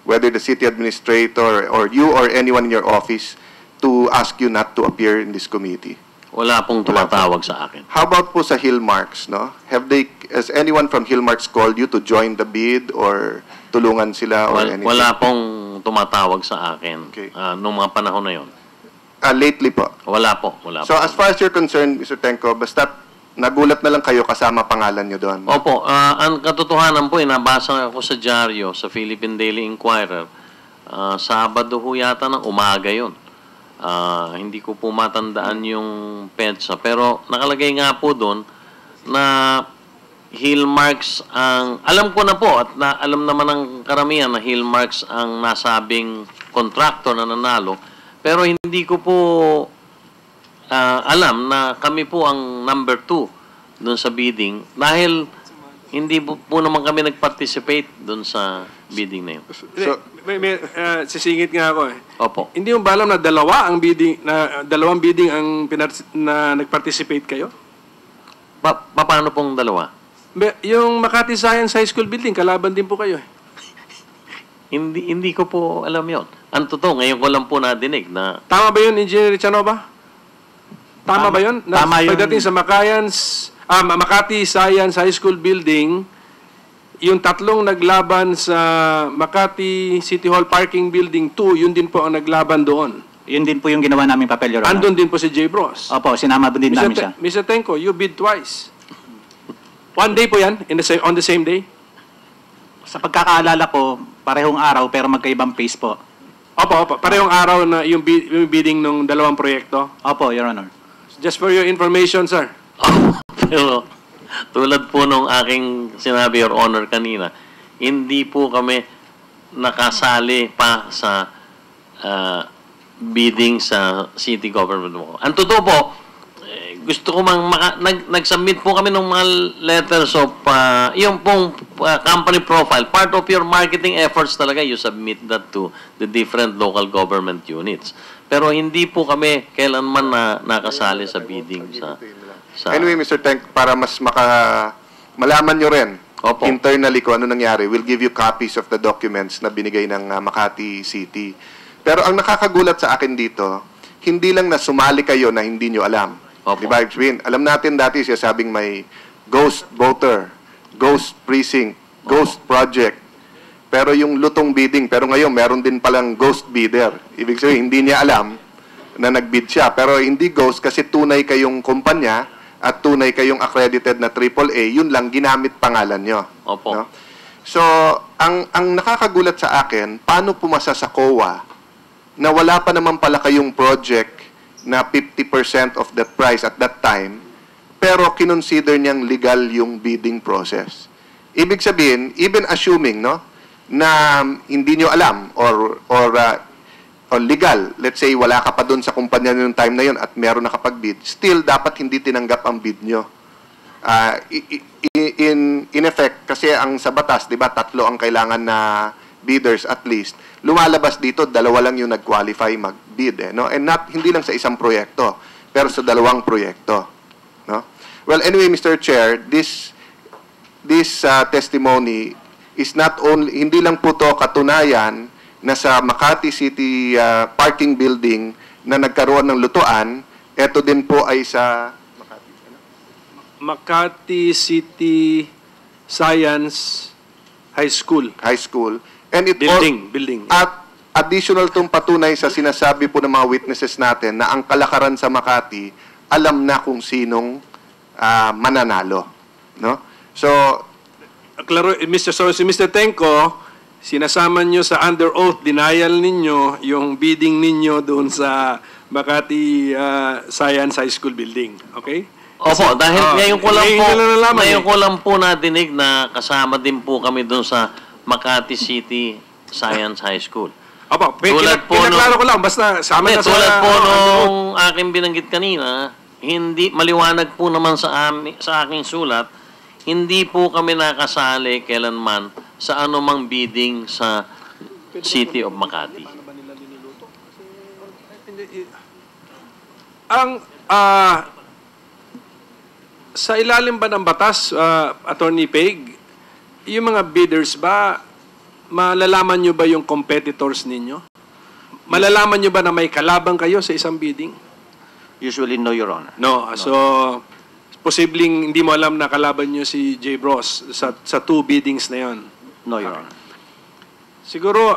whether the city administrator or you or anyone in your office, to ask you not to appear in this committee? Wala pong tumatawag sa akin. How about po sa Hillmarks, no? Has anyone from Hillmarks called you to join the bid or tulungan sila or anything? Wala pong tumatawag sa akin Okay. nung mga panahon na yon. Lately po? Wala po. Wala So po. as far as you're concerned, Mr. Tenco, basta nagulat na lang kayo kasama pangalan nyo doon. Opo, ang katotohanan po, nabasa ako sa dyaryo, sa Philippine Daily Inquirer, Sabado ho yata ng umaga yon. Hindi ko po matandaan yung petsa. Pero nakalagay nga po doon na Hillmarks ang... Alam ko na po at alam naman ng karamihan na Hillmarks ang nasabing kontraktor na nanalo. Pero hindi ko po alam na kami po ang number 2 doon sa bidding dahil hindi po naman kami nag-participate doon sa bidding na yun. So, Sisingit nga ako Opo. Hindi mo ba alam na dalawang bidding ang na nag-participate kayo? Paano pong dalawa? Yung Makati Science High School building, kalaban din po kayo Hindi ko po alam yon. Ang totoo, ngayon ko lang po nadinig na... Tama ba yun, Engineer Chanova? Tama ba yun? Tama yun. Pagdating sa Makati Science High School building, yung tatlong naglaban sa Makati City Hall Parking Building 2, yun din po ang naglaban doon. Yun din po yung ginawa namin papel, Your Honor. Andun din po si J. Bros. Opo, sinama din namin siya. Mr. Tenko, you bid twice. One day po yan? On the same day? Sa pagkakaalala ko, parehong araw pero magkaibang phase po. Opo. Parehong araw na yung bidding ng dalawang proyekto. Opo, Your Honor. Just for your information, sir. Pero tulad po nung aking sinabi, Your Honor, kanina, hindi po kami nakasali pa sa bidding sa city government mo. Ang totoo po, gusto ko nag-submit po kami ng mga letters of yung pong company profile. Part of your marketing efforts talaga, you submit that to the different local government units. Pero hindi po kami kailanman nakasali sa bidding sa Anyway, Mr. Tank, para mas malaman nyo rin Opo. internally kung ano nangyari, we'll give you copies of the documents na binigay ng Makati City. Pero ang nakakagulat sa akin dito, hindi lang na sumali kayo na hindi nyo alam. Opo. Diba, alam natin dati siya sabing may ghost voter, ghost precinct, ghost project. Pero yung lutong bidding, pero ngayon meron din palang ghost bidder. Ibig sabihin, hindi niya alam na nag-bid siya. Pero hindi ghost kasi tunay kayong kumpanya at tunay kayong accredited na AAA, yun lang ginamit pangalan nyo. Opo. No? So, ang nakakagulat sa akin, paano pumasa sa COA na wala pa naman pala kayong project na 50% of the price at that time, pero kinonsider niyang legal yung bidding process. Ibig sabihin, even assuming no, na hindi nyo alam or legal, let's say wala ka pa doon sa kumpanya nyo yung time na yun at meron nakapag-bid, still dapat hindi tinanggap ang bid nyo. In effect, kasi ang sa batas, di ba, 3 ang kailangan na bidders at least, lumalabas dito, 2 lang yung nag-qualify mag-bid. No? And hindi lang sa isang proyekto, pero sa 2 proyekto. No? Well, anyway, Mr. Chair, this testimony is not only, hindi lang po to katunayan na sa Makati City parking building na nagkaroon ng lutuan, ito din po ay sa Makati City Science High School. And it Building. At additional tong patunay sa sinasabi po ng mga witnesses natin na ang kalakaran sa Makati, alam na kung sinong mananalo. No? So, Klaro, Mr. Tenko, sinasama nyo sa under oath, denial ninyo yung bidding ninyo doon sa Makati Science High School building. Okay? Opo, dahil ngayon ko lang po nadinig na kasama din po kami doon sa Makati City Science High School. Opo, pinaklaro ko lang, basta sama na sa... Tulad po nung aking binanggit kanina, hindi maliwanag po naman sa aking sulat, hindi po kami nakasali kailanman sa anumang bidding sa City of Makati. Sa ilalim ba ng batas, Attorney Peg, yung mga bidders ba, malalaman nyo ba yung competitors ninyo? Malalaman nyo ba na may kalabang kayo sa isang bidding? Usually, no, Your Honor. No. So, posibleng hindi mo alam na kalaban nyo si J. Bros sa 2 biddings na yon. No, Your Honor. Siguro,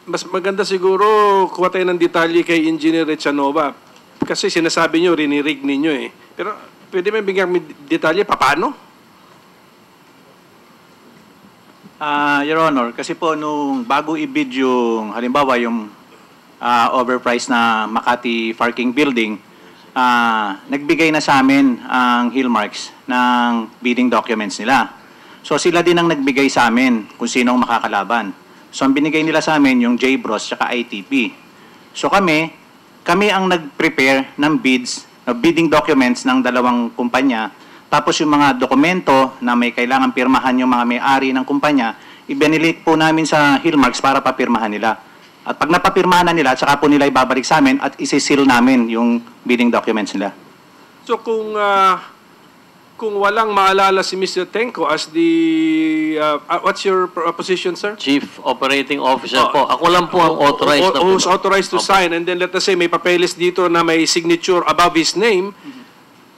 mas maganda siguro kuha tayo ng detalye kay Engineer Rechanova. Kasi sinasabi nyo, rinirig ninyo eh. Pero pwede may bigyan detalye, paano? Your Honor, kasi po nung bago i-bid yung, halimbawa yung overpriced na Makati parking building, nagbigay na sa amin ang Hillmarks ng bidding documents nila. So sila din ang nagbigay sa amin kung sino ang makakalaban. So ang binigay nila sa amin yung J. Bros tsaka ITP. So kami ang nag-prepare ng bidding documents ng 2 kumpanya. Tapos yung mga dokumento na may kailangan pirmahan yung mga may-ari ng kumpanya, ibenilit po namin sa Hillmarks para papirmahan nila. At pag napapirmahan na nila, saka po nila ibabalik sa amin at isi-seal namin yung bidding documents nila. So kung walang maalala si Mr. Tenko as the what's your position, sir? Chief Operating Officer po. Ako lang po ang authorized na Who's authorized to sign, and then let us say may papeles dito na may signature above his name.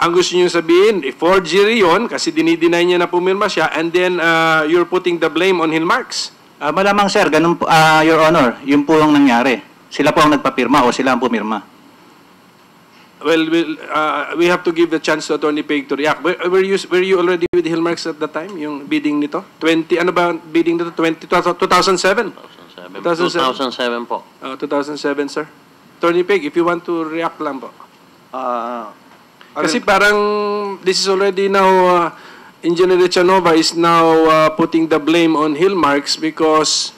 Ang gusto niyo sabihin, forgery yun kasi dinideny niya na pumirma siya, and then you're putting the blame on Hillmarks. Malamang sir, ganun po, Your Honor, yun po ang nangyari. Sila po ang nagpapirma o sila ang pumirma? Well, we have to give the chance to Attorney Peg to react. Were you already with Hillmarks at that time, yung bidding nito? 20, ano ba bidding nito? 2007? 2007 po. 2007, sir. Attorney Peg, if you want to react lang po. Kasi parang this is already now, Engineer Echanova is now putting the blame on Hillmarks because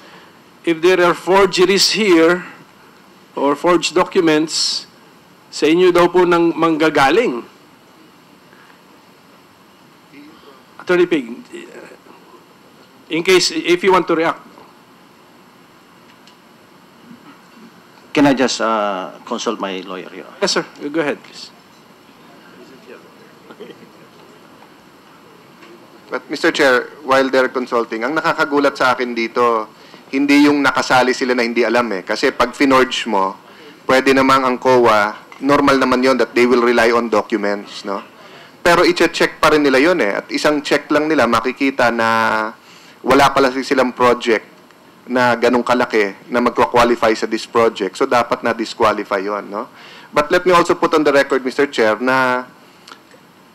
if there are forgeries here or forged documents, sa inyo daw po nang manggagaling. Attorney Pig, in case, if you want to react. Can I just consult my lawyer here? Yes, sir. Go ahead, please. But Mr. Chair, while they're consulting, ang nakakagulat sa akin dito, hindi yung nakasali sila na hindi alam eh. Kasi pag finorge mo, pwede namang ang COA, normal naman yon that they will rely on documents, no? Pero i-check pa rin nila yon eh. At isang check lang nila, makikita na wala pala silang project na ganong kalaki na magka-qualify sa this project. So, dapat na disqualify yon, no? But let me also put on the record, Mr. Chair, na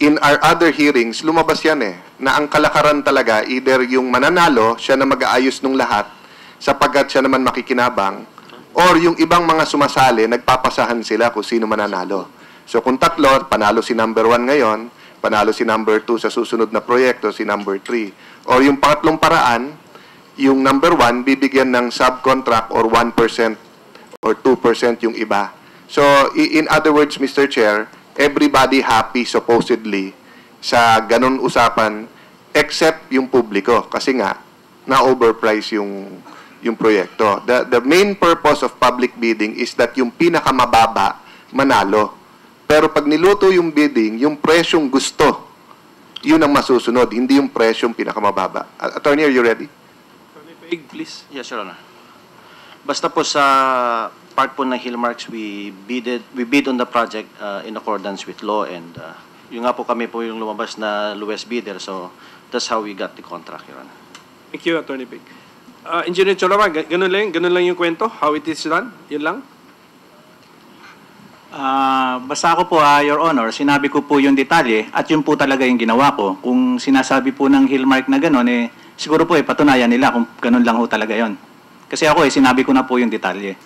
in our other hearings, lumabas yan eh, na ang kalakaran talaga, either yung mananalo, siya na mag-aayos nung lahat, sapagkat siya naman makikinabang, or yung ibang mga sumasali, nagpapasahan sila kung sino mananalo. So kung tatlo, panalo si number 1 ngayon, panalo si number 2 sa susunod na proyekto, si number 3. Or yung pangatlong paraan, yung number 1, bibigyan ng subcontract or 1% or 2% yung iba. So in other words, Mr. Chair, everybody happy supposedly sa ganun usapan except yung publiko. Kasi nga, na-overprice yung proyekto. The main purpose of public bidding is that yung pinakamababa manalo. Pero pag niluto yung bidding, yung presyong gusto, yun ang masusunod, hindi yung presyong pinakamababa. Attorney, are you ready? Attorney Peg, please. Yes, Your Honor. Basta po sa part po ng Hillmarks, we bid on the project in accordance with law and yung nga po kami po yung lumabas na lowest bidder, so that's how we got the contract, Your Honor. Thank you, Attorney Peg. Engineer Choloma, ganun lang yung kwento? How it is done? Yun lang? Basta ako po, Your Honor, sinabi ko po yung detalye at yun po talaga yung ginawa ko. Kung sinasabi po ng Hillmark na gano'n, siguro po patunayan nila kung gano'n lang ho talaga yon. Kasi ako sinabi ko na po yung detalye.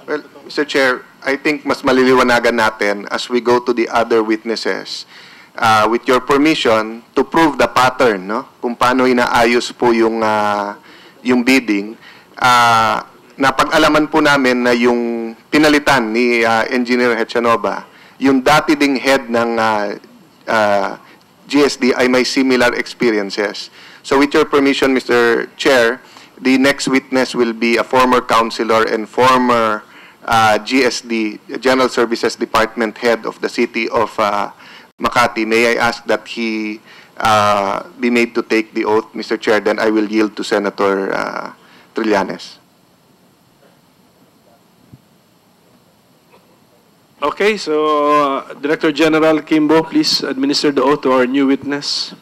Well, Mr. Chair, I think mas maliliwanagan natin as we go to the other witnesses. With your permission, to prove the pattern, no? Kung paano inaayos po yung bidding, napag-alaman po namin na yung pinalitan ni Engineer Echanova, yung dati ding head ng GSD ay may similar experiences. So with your permission, Mr. Chair, the next witness will be a former councilor and former GSD, General Services Department head of the city of Makati. May I ask that he be made to take the oath, Mr. Chair? Then I will yield to Senator Trillanes. Okay, so Director General Kimbo, please administer the oath to our new witness.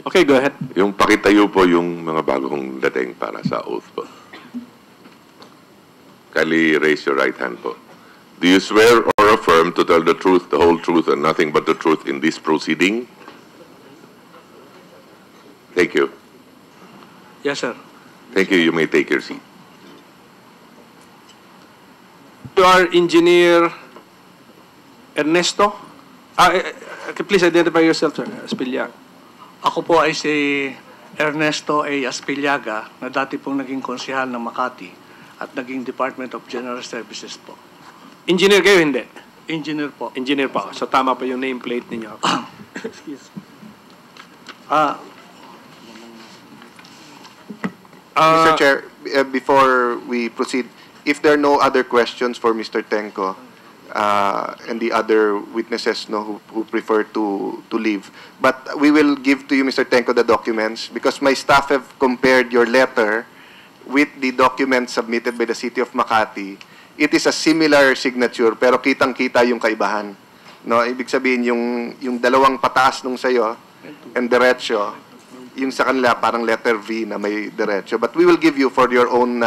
Okay, go ahead. Yung pakitayo po yung mga bagong dating para sa oath po. Kindly raise your right hand po. Do you swear or affirm to tell the truth, the whole truth, and nothing but the truth in this proceeding? Thank you. Yes, sir. Thank you. You may take your seat. You are Engineer Ernesto? Please identify yourself, sir. Espiliaga. Ako po ay si Ernesto A. Aspillaga na dati pong naging konsehal ng Makati at naging Department of General Services po. Engineer kayo, hindi? Engineer po. Engineer pa. So tama pa yung nameplate ninyo. Excuse me. Mr. Chair, before we proceed, if there are no other questions for Mr. Tenko and the other witnesses who prefer to leave, but we will give to you, Mr. Tenko, the documents because my staff have compared your letter with the documents submitted by the City of Makati. It is a similar signature pero kitang-kita yung kaibahan. No, ibig sabihin yung dalawang pataas nung sayo and diretso, yung sa kanila parang letter V na may diretso. But we will give you for your own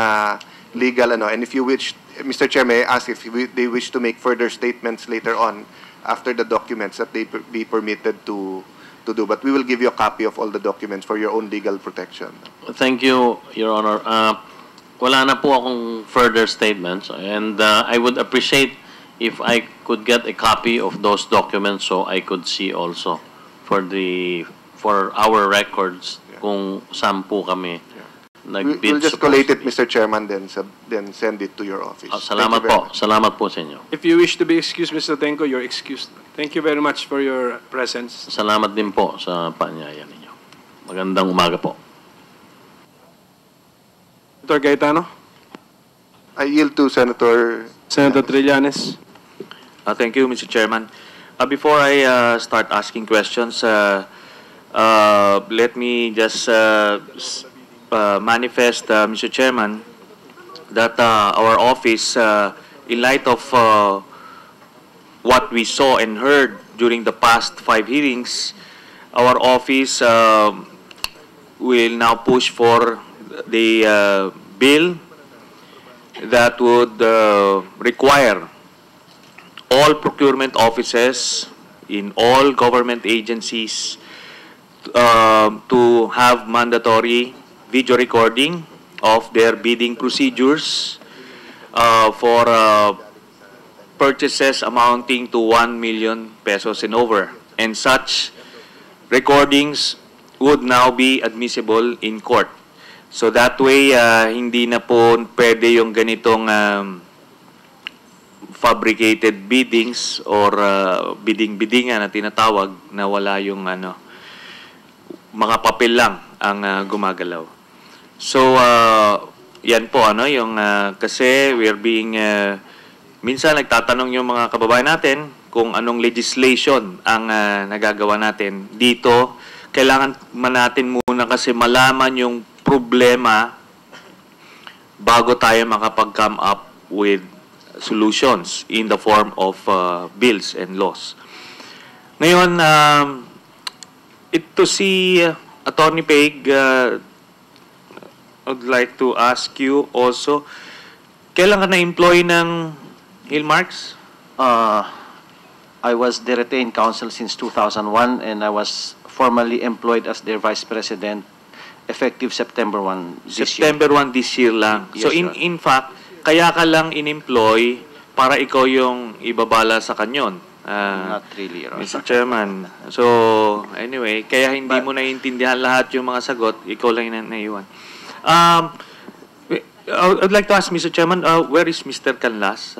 legal and if you wish, Mr. Chair, may I ask if they wish to make further statements later on after the documents that they be permitted to do. But we will give you a copy of all the documents for your own legal protection. Thank you, Your Honor. Wala na po akong further statements and I would appreciate if I could get a copy of those documents so I could see also for our records kung saan po kami nag-bid. We'll just collate it, Mr. Chairman, then send it to your office. Salamat po. Salamat po sa inyo. If you wish to be excused, Mr. Tenko, you're excused. Thank you very much for your presence. Salamat din po sa paanyaya ninyo. Magandang umaga po. Senator Cayetano? I yield to Senator Trillanes. Thank you, Mr. Chairman. Before I start asking questions, let me just manifest, Mr. Chairman, that our office, in light of what we saw and heard during the past 5 hearings, our office will now push for the bill that would require all procurement offices in all government agencies to have mandatory video recording of their bidding procedures for purchases amounting to 1 million pesos and over. And such recordings would now be admissible in court. So that way, hindi na po pwede yung ganitong fabricated biddings or bidding-biddingan na tinatawag na wala yung mga papel lang ang gumagalaw. So, yan po, yung kasi we're being, minsan nagtatanong yung mga kababayan natin kung anong legislation ang nagagawa natin. Dito, kailangan man natin muna kasi malaman yung problema bago tayo makapag-come up with solutions in the form of bills and laws. Ngayon, ito si Attorney Peig, I'd like to ask you also, kailan ka na-employ ng Hillmarks? I was the retained counsel since 2001 and I was formally employed as their vice president effective September 1 this September 1 this year lang. Yes, So in fact, kaya ka lang in-employ para ikaw yung ibabala sa kanyon. Not really, Your Honor. Mr. Chairman. So anyway, kaya hindi mo naiintindihan lahat yung mga sagot, ikaw lang yung naiwan. I'd like to ask Mr. Chairman, where is Mr. Canlas?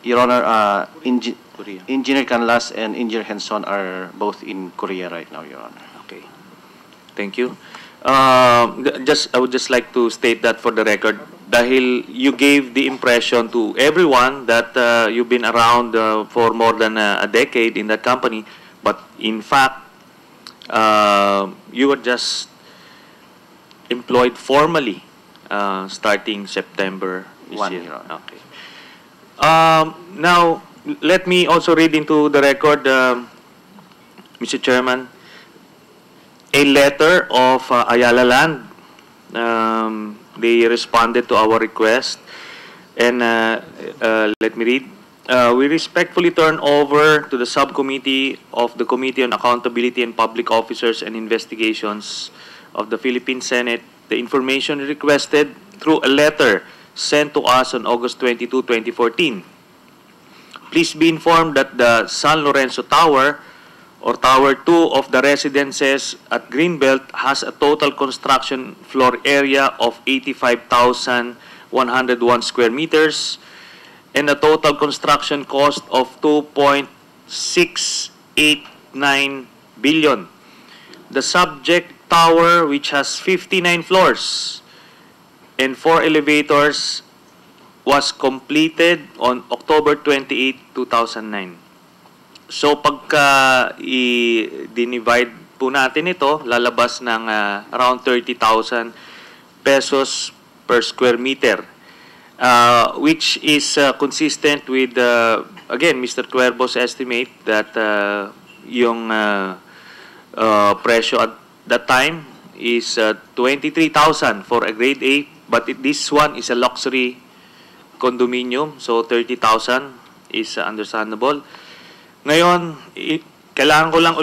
Your Honor, Engineer Canlas and Engineer Henson are both in Korea right now, Your Honor. Okay. Thank you. I would just like to state that for the record, dahil you gave the impression to everyone that you've been around for more than a decade in that company, but in fact, you were just employed formally starting September this year. Okay. Now, let me also read into the record, Mr. Chairman, a letter of Ayala Land. They responded to our request, and let me read. We respectfully turn over to the subcommittee of the Committee on Accountability and Public Officers and Investigations of the Philippine Senate the information requested through a letter sent to us on August 22, 2014. Please be informed that the San Lorenzo Tower or Tower 2 of the residences at Greenbelt has a total construction floor area of 85,101 square meters and a total construction cost of 2.689 billion. The subject tower, which has 59 floors and 4 elevators, was completed on October 28, 2009. So pagka i-divide po natin ito, lalabas ng around 30,000 pesos per square meter, which is consistent with, again, Mr. Cuervo's estimate that yung presyo at that time is 23,000 for a grade A, but this one is a luxury condominium, so 30,000 is understandable. Ngayon, kailangan ko lang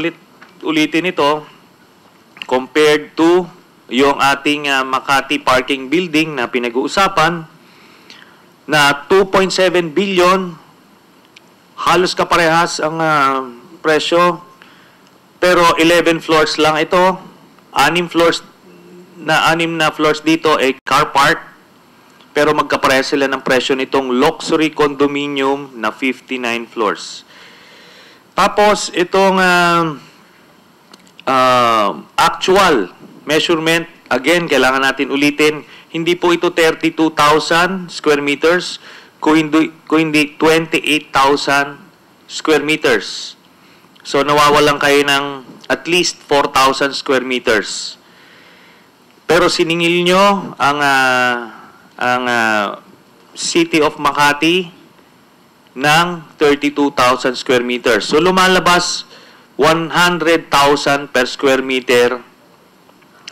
ulitin ito compared to yung ating Makati parking building na pinag-uusapan na 2.7 billion, halos kaparehas ang presyo, pero 11 floors lang ito, 6 na floors dito ay car park, pero magkaparehas sila ng presyo nitong luxury condominium na 59 floors. Tapos, itong actual measurement, again, kailangan natin ulitin, hindi po ito 32,000 square meters, kung hindi 28,000 square meters. So, nawawalan kayo ng at least 4,000 square meters. Pero siningil nyo ang City of Makati ng 32,000 square meters. So, lumalabas 100,000 per square meter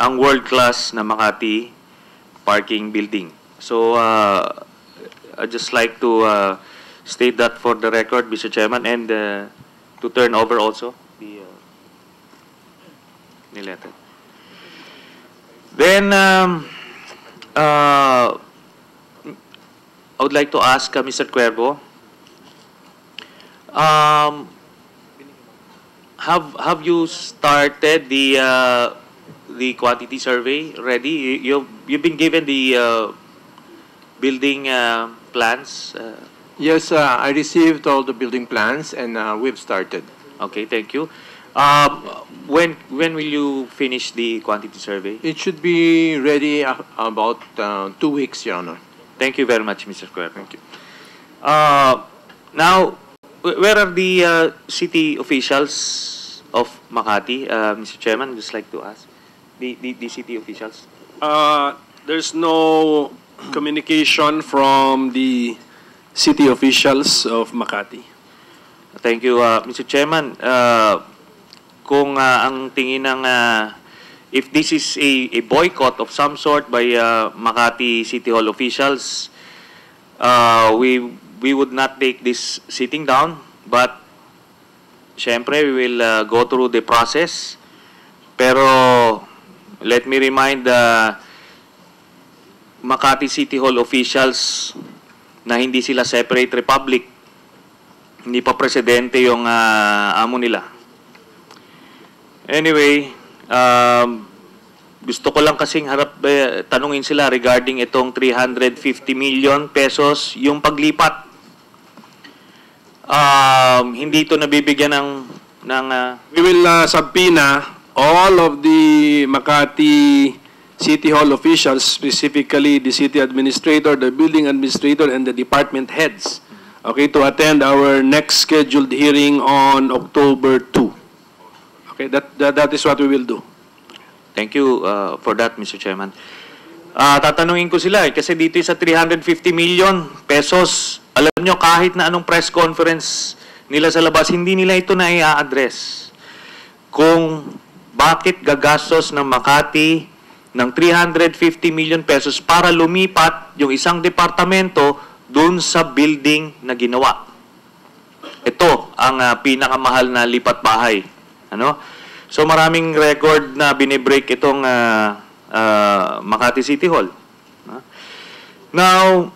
ang world-class na Makati parking building. So, I'd just like to state that for the record, Mr. Chairman, and to turn over also the letter. Then, I would like to ask Mr. Cuervo, have you started the quantity survey ready? You've been given the building plans. Yes, I received all the building plans and we've started. Okay, thank you. When will you finish the quantity survey? It should be ready about 2 weeks, Your Honor. Thank you very much, Mr. Cuervo. Thank you. Now, where are the city officials of Makati, Mr. Chairman? Just like to ask the city officials. There's no communication from the city officials of Makati. Thank you, Mr. Chairman. Kung ang tingin ng if this is a boycott of some sort by Makati City Hall officials, we would not take this sitting down, but syempre we will go through the process. Pero let me remind the Makati City Hall officials na hindi sila separate republic. Hindi pa presidente yung amo nila. Anyway, gusto ko lang kasing tanungin sila regarding itong 350 million pesos yung paglipat. Hindi ito nabibigyan ng We will subpoena all of the Makati City Hall officials, specifically the city administrator, the building administrator, and the department heads, okay, to attend our next scheduled hearing on October 2. Okay, that is what we will do. Thank you for that, Mr. Chairman. Tatanungin ko sila kasi dito sa 350 million pesos, alam nyo, kahit na anong press conference nila sa labas, hindi nila ito na i-address. Kung bakit gagastos ng Makati ng 350 million pesos para lumipat yung isang departamento dun sa building na ginawa. Ito ang pinakamahal na lipat bahay. Ano? So maraming record na binibreak itong Makati City Hall. Now,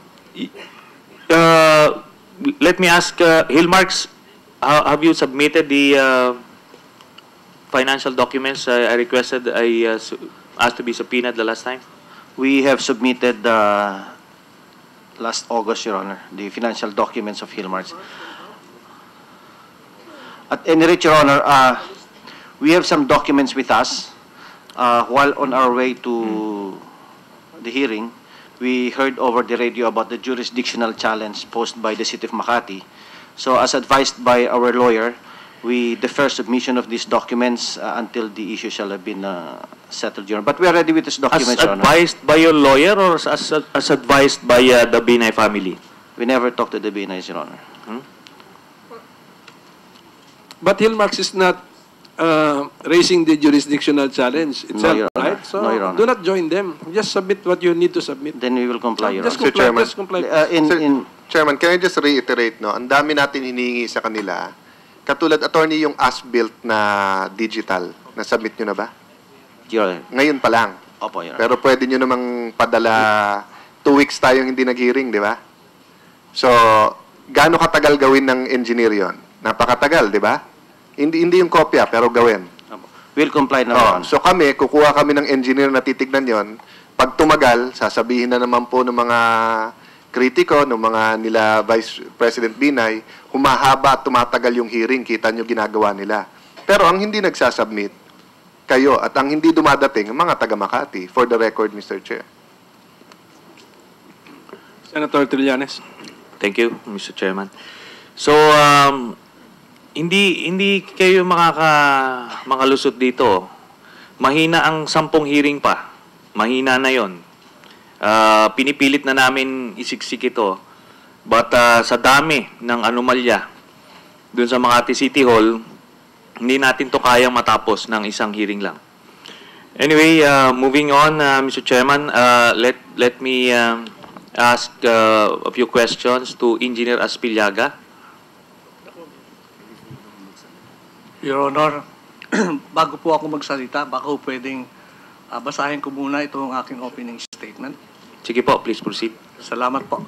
let me ask, Hillmarks, have you submitted the financial documents I requested, asked to be subpoenaed the last time? We have submitted last August, Your Honor, the financial documents of Hillmarks. At any rate, Your Honor, we have some documents with us. While on our way to the hearing, we heard over the radio about the jurisdictional challenge posed by the City of Makati. So as advised by our lawyer, we defer submission of these documents until the issue shall have been settled, Your Honor. But we are ready with these documents, Your Honor. As advised by your lawyer or as advised by the Binay family? We never talked to the Binays, Your Honor. But Hillmarks is not raising the jurisdictional challenge itself, Your Honor. right? So No, Your Honor. do not join them. Just submit what you need to submit. Then we will comply, Your Just Honor. comply. Chairman. Just comply. Sir, Chairman, can I just reiterate, no? Ang dami natin hinihingi sa kanila. Katulad, attorney, yung as-built na digital, na-submit nyo na ba? Your Honor. Ngayon pa lang. Opo, Your Honor. Pero pwede nyo namang padala 2 weeks tayong hindi nag-hearing, di ba? So, gaano katagal gawin ng engineer yon? Napakatagal, di ba? Hindi yung kopya, pero gawin. We'll comply na, Your Honor. So kami, kukuha kami ng engineer na titignan yon. Pag tumagal, sasabihin na naman po ng mga kritiko, ng mga nila Vice President Binay, humahaba at tumatagal yung hearing, kita nyo ginagawa nila. Pero ang hindi nagsasubmit, kayo, at ang hindi dumadating, ang mga taga Makati, for the record, Mr. Chair. Senator Trillanes. Thank you, Mr. Chairman. So, hindi kayo makalusot dito. Mahina ang 10 hearing pa. Mahina na yon. Pinipilit na namin isiksik ito. But sa dami ng anomalya dun sa Makati City Hall, hindi natin to kayang matapos ng isang hearing lang. Anyway, moving on, Mr. Chairman, let me ask a few questions to Engineer Aspillaga. Your Honor, bago po ako magsalita, baka po pwedeng basahin ko muna itong aking opening statement. Sige po, please proceed. Salamat po.